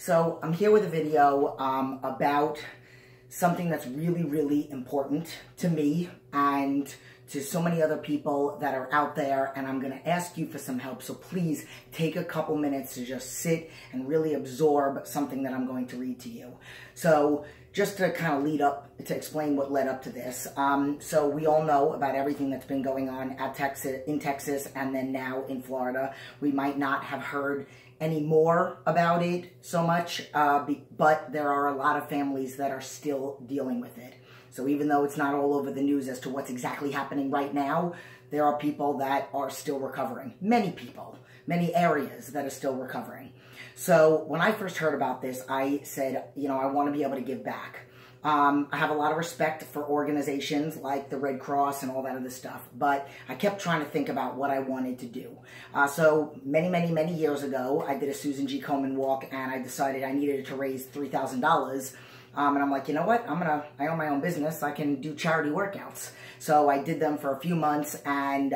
So I'm here with a video about something that's really, really important to me and to so many other people that are out there, and I'm going to ask you for some help. So please take a couple minutes to just sit and really absorb something that I'm going to read to you. So just to kind of lead up, to explain what led up to this. So we all know about everything that's been going on in Texas and then now in Florida. We might not have heard any more about it so much, but there are a lot of families that are still dealing with it. So even though it's not all over the news as to what's exactly happening right now, there are people that are still recovering. Many people, many areas that are still recovering. So when I first heard about this, I said, you know, I want to be able to give back. I have a lot of respect for organizations like the Red Cross and all that other stuff, but I kept trying to think about what I wanted to do. So many years ago, I did a Susan G. Komen walk, and I decided I needed to raise $3,000. And I'm like, you know what? I own my own business. I can do charity workouts. So I did them for a few months and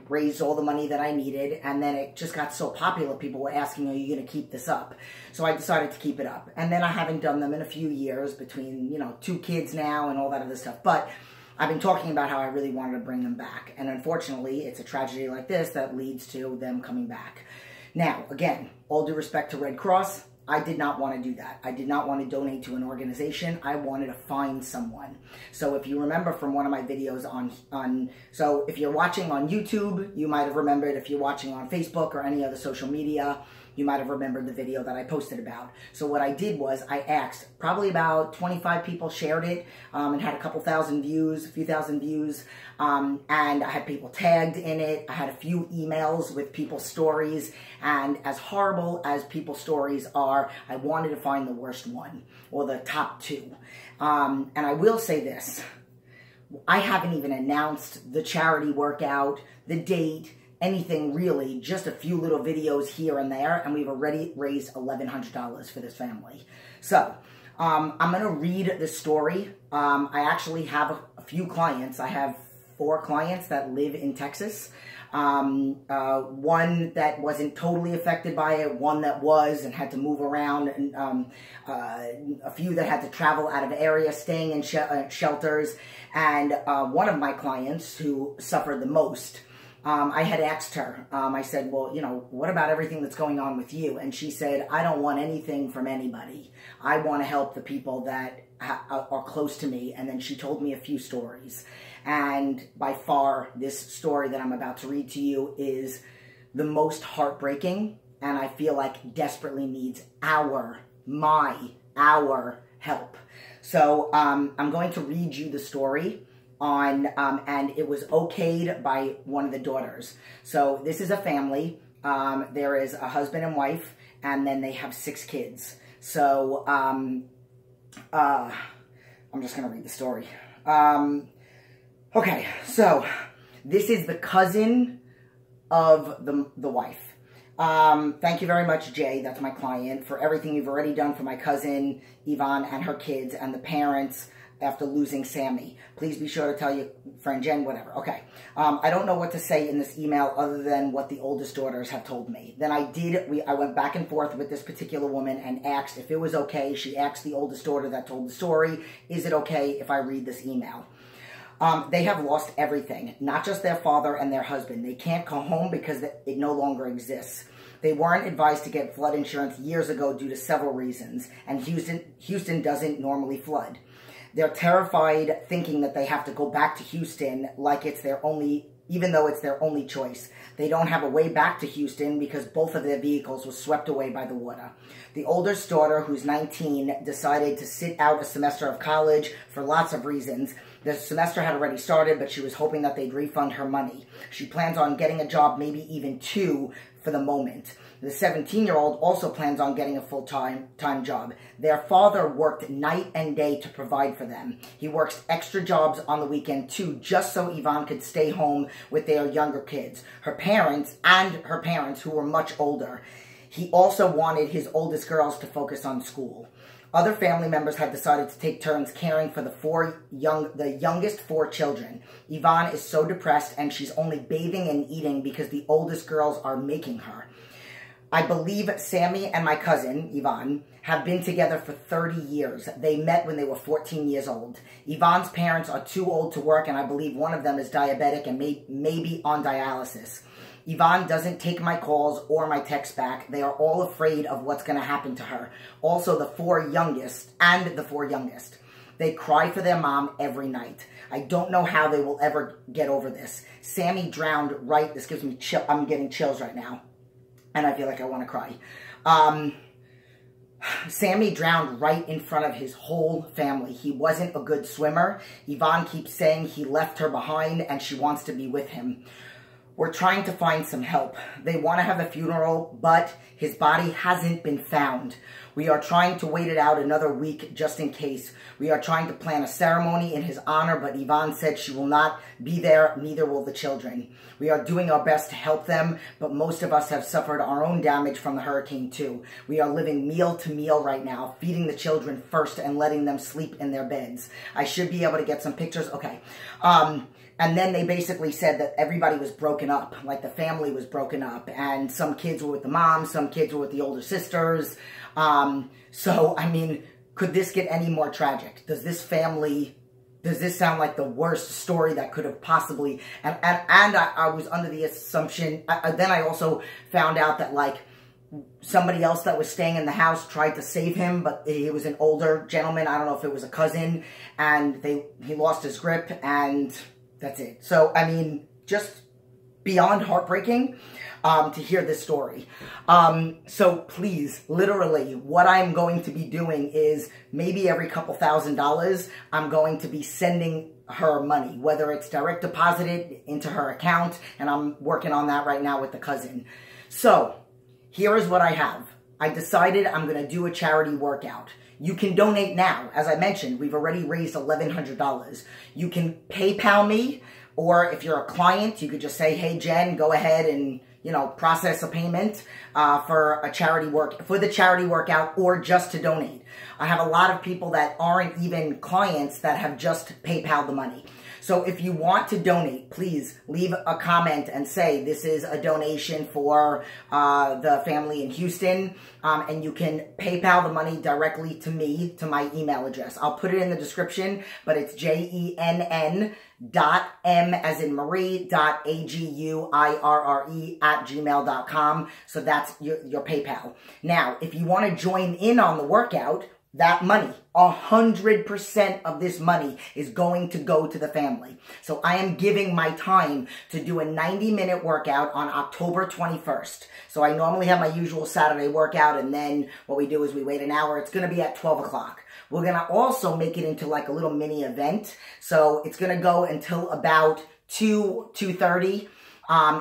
raised all the money that I needed. And then it just got so popular. People were asking, are you going to keep this up? So I decided to keep it up. And then I haven't done them in a few years between, you know, 2 kids now and all that other stuff. But I've been talking about how I really wanted to bring them back. And unfortunately, it's a tragedy like this that leads to them coming back. Now, again, all due respect to Red Cross, I did not want to do that. I did not want to donate to an organization. I wanted to find someone. So if you remember from one of my videos so if you're watching on YouTube, you might have remembered. If you're watching on Facebook or any other social media, you might have remembered the video that I posted about. So what I did was I asked, probably about 25 people shared it and had a few thousand views. And I had people tagged in it. I had a few emails with people's stories. And as horrible as people's stories are, I wanted to find the worst one or the top 2. And I will say this, I haven't even announced the charity workout, the date, anything really, just a few little videos here and there, and we've already raised $1,100 for this family. So, I'm going to read the story. I actually have a few clients. I have 4 clients that live in Texas. One that wasn't totally affected by it, one that was and had to move around, and a few that had to travel out of area, staying in shelters, and one of my clients who suffered the most. I had asked her, I said, well, you know, what about everything that's going on with you? And she said, I don't want anything from anybody. I want to help the people that are close to me. And then she told me a few stories. And by far, this story that I'm about to read to you is the most heartbreaking. And I feel like desperately needs our help. So I'm going to read you the story. And it was okayed by one of the daughters. So this is a family. There is a husband and wife, and then they have 6 kids. So, I'm just going to read the story. Okay, so this is the cousin of the wife. Thank you very much, Jay, that's my client, for everything you've already done for my cousin, Yvonne, and her kids, and the parents after losing Sammy. Please be sure to tell your friend Jen, whatever. Okay. I don't know what to say in this email other than what the oldest daughters have told me. Then I went back and forth with this particular woman and asked if it was okay. She asked the oldest daughter that told the story, is it okay if I read this email? They have lost everything, not just their father and their husband. They can't come home because it no longer exists. They weren't advised to get flood insurance years ago due to several reasons, and Houston doesn't normally flood. They're terrified, thinking that they have to go back to Houston like it's their only, even though it's their only choice. They don't have a way back to Houston because both of their vehicles were swept away by the water. The oldest daughter, who's 19, decided to sit out a semester of college for lots of reasons. The semester had already started, but she was hoping that they'd refund her money. She plans on getting a job, maybe even 2, for the moment. The 17-year-old also plans on getting a full-time job. Their father worked night and day to provide for them. He works extra jobs on the weekend too, just so Yvonne could stay home with their younger kids, her parents, who were much older. He also wanted his oldest girls to focus on school. Other family members have decided to take turns caring for the youngest 4 children. Yvonne is so depressed and she's only bathing and eating because the oldest girls are making her. I believe Sammy and my cousin, Yvonne, have been together for 30 years. They met when they were 14 years old. Yvonne's parents are too old to work, and I believe one of them is diabetic and maybe on dialysis. Yvonne doesn't take my calls or my texts back. They are all afraid of what's going to happen to her. Also, the four youngest. They cry for their mom every night. I don't know how they will ever get over this. Sammy drowned right... This gives me chill. I'm getting chills right now. And I feel like I want to cry. Sammy drowned right in front of his whole family. He wasn't a good swimmer. Yvonne keeps saying he left her behind and she wants to be with him. We're trying to find some help. They want to have a funeral, but his body hasn't been found. We are trying to wait it out another week just in case. We are trying to plan a ceremony in his honor, but Yvonne said she will not be there, neither will the children. We are doing our best to help them, but most of us have suffered our own damage from the hurricane too. We are living meal to meal right now, feeding the children first and letting them sleep in their beds. I should be able to get some pictures. Okay. And then they basically said that everybody was broken up, like the family was broken up, and some kids were with the mom, some kids were with the older sisters. So, I mean, could this get any more tragic? Does this sound like the worst story that could have possibly, and I was under the assumption, then I also found out that, like, somebody else that was staying in the house tried to save him, but he was an older gentleman, I don't know if it was a cousin, and he lost his grip, and... That's it. So, I mean, just beyond heartbreaking to hear this story. So, please, literally, what I'm going to be doing is maybe every couple $1,000s, I'm going to be sending her money, whether it's direct deposited into her account, and I'm working on that right now with the cousin. So, here is what I have. I decided I'm going to do a charity workout. You can donate now. As I mentioned, we've already raised $1,100. You can PayPal me, or if you're a client, you could just say, hey, Jen, go ahead and, you know, process a payment for the charity workout, or just to donate. I have a lot of people that aren't even clients that have just PayPal the money. So if you want to donate, please leave a comment and say this is a donation for the family in Houston, and you can PayPal the money directly to me, to my email address. I'll put it in the description, but it's JENN.M as in Marie, .AGUIRRE@gmail.com. So that's your PayPal. Now, if you want to join in on the workout, that money, 100% of this money is going to go to the family. So I am giving my time to do a 90-minute workout on October 21st. So I normally have my usual Saturday workout, and then what we do is we wait an hour. It's going to be at 12 o'clock. We're going to also make it into like a little mini event. So it's going to go until about 2:30.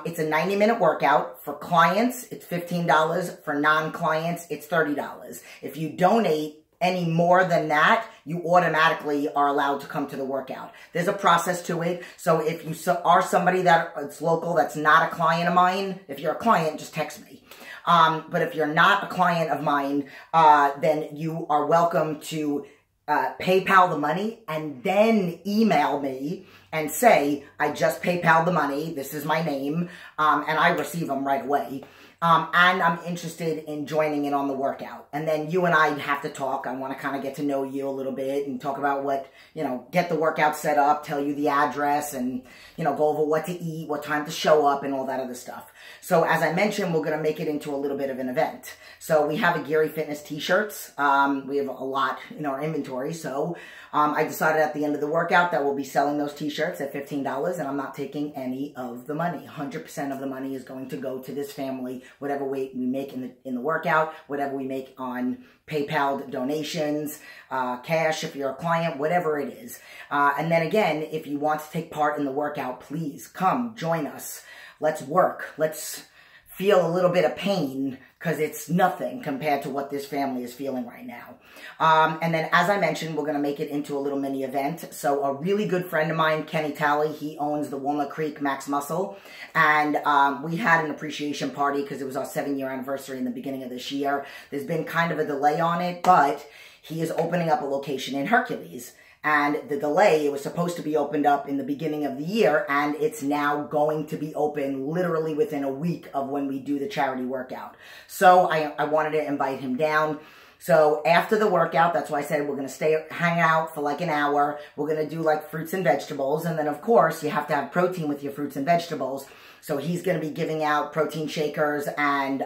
It's a 90-minute workout. For clients, it's $15. For non-clients, it's $30. If you donate any more than that, you automatically are allowed to come to the workout. There's a process to it. So if you are somebody that's local, that's not a client of mine, if you're a client, just text me. But if you're not a client of mine, then you are welcome to PayPal the money and then email me and say, I just PayPal the money, this is my name, and I receive them right away. And I'm interested in joining in on the workout. And then you and I have to talk. I want to kind of get to know you a little bit and talk about what, you know, get the workout set up, tell you the address, and, you know, go over what to eat, what time to show up, and all that other stuff. So as I mentioned, we're going to make it into a little bit of an event. So we have Aguirre Fitness t-shirts. We have a lot in our inventory. So I decided at the end of the workout that we'll be selling those t-shirts at $15, and I'm not taking any of the money. 100% of the money is going to go to this family, whatever we make in the workout, whatever we make on PayPal donations, cash if you're a client, whatever it is. And then again, if you want to take part in the workout, please come join us. Let's work. Let's feel a little bit of pain, because it's nothing compared to what this family is feeling right now. And then, as I mentioned, we're going to make it into a little mini event. So a really good friend of mine, Kenny Talley, he owns the Walnut Creek Max Muscle. And we had an appreciation party because it was our 7-year anniversary in the beginning of this year. There's been kind of a delay on it, but he is opening up a location in Hercules. And the delay, it was supposed to be opened up in the beginning of the year, and it's now going to be open literally within a week of when we do the charity workout. So I wanted to invite him down. So after the workout, that's why I said we're going to hang out for like an hour. We're going to do like fruits and vegetables. And then, of course, you have to have protein with your fruits and vegetables. So he's going to be giving out protein shakers and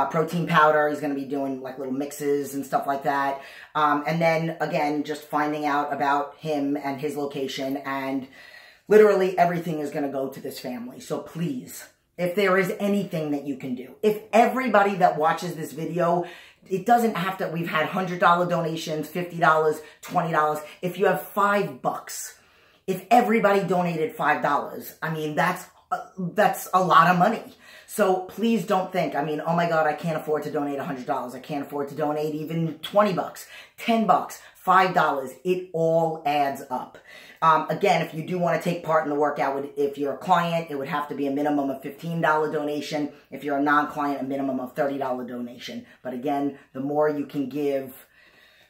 protein powder. He's going to be doing like little mixes and stuff like that. And then, again, just finding out about him and his location. And literally everything is going to go to this family. So please, if there is anything that you can do, if everybody that watches this video, it doesn't have to, we've had $100 donations, $50, $20. If you have $5, if everybody donated $5, I mean, that's a lot of money. So please don't think, I mean, oh my God, I can't afford to donate $100. I can't afford to donate even $20, $10, $5. It all adds up. Again, if you do want to take part in the workout, if you're a client, it would have to be a minimum of $15 donation. If you're a non-client, a minimum of $30 donation. But again, the more you can give,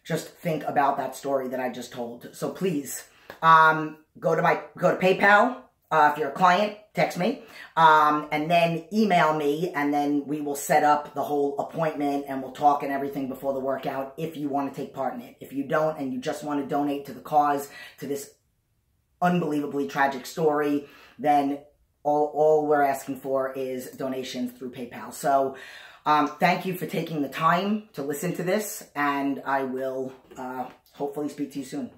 just think about that story that I just told. So please, go to PayPal. If you're a client, text me, and then email me, and then we will set up the whole appointment, and we'll talk and everything before the workout if you want to take part in it. If you don't, and you just want to donate to the cause, to this unbelievably tragic story, then all we're asking for is donations through PayPal. So thank you for taking the time to listen to this, and I will hopefully speak to you soon.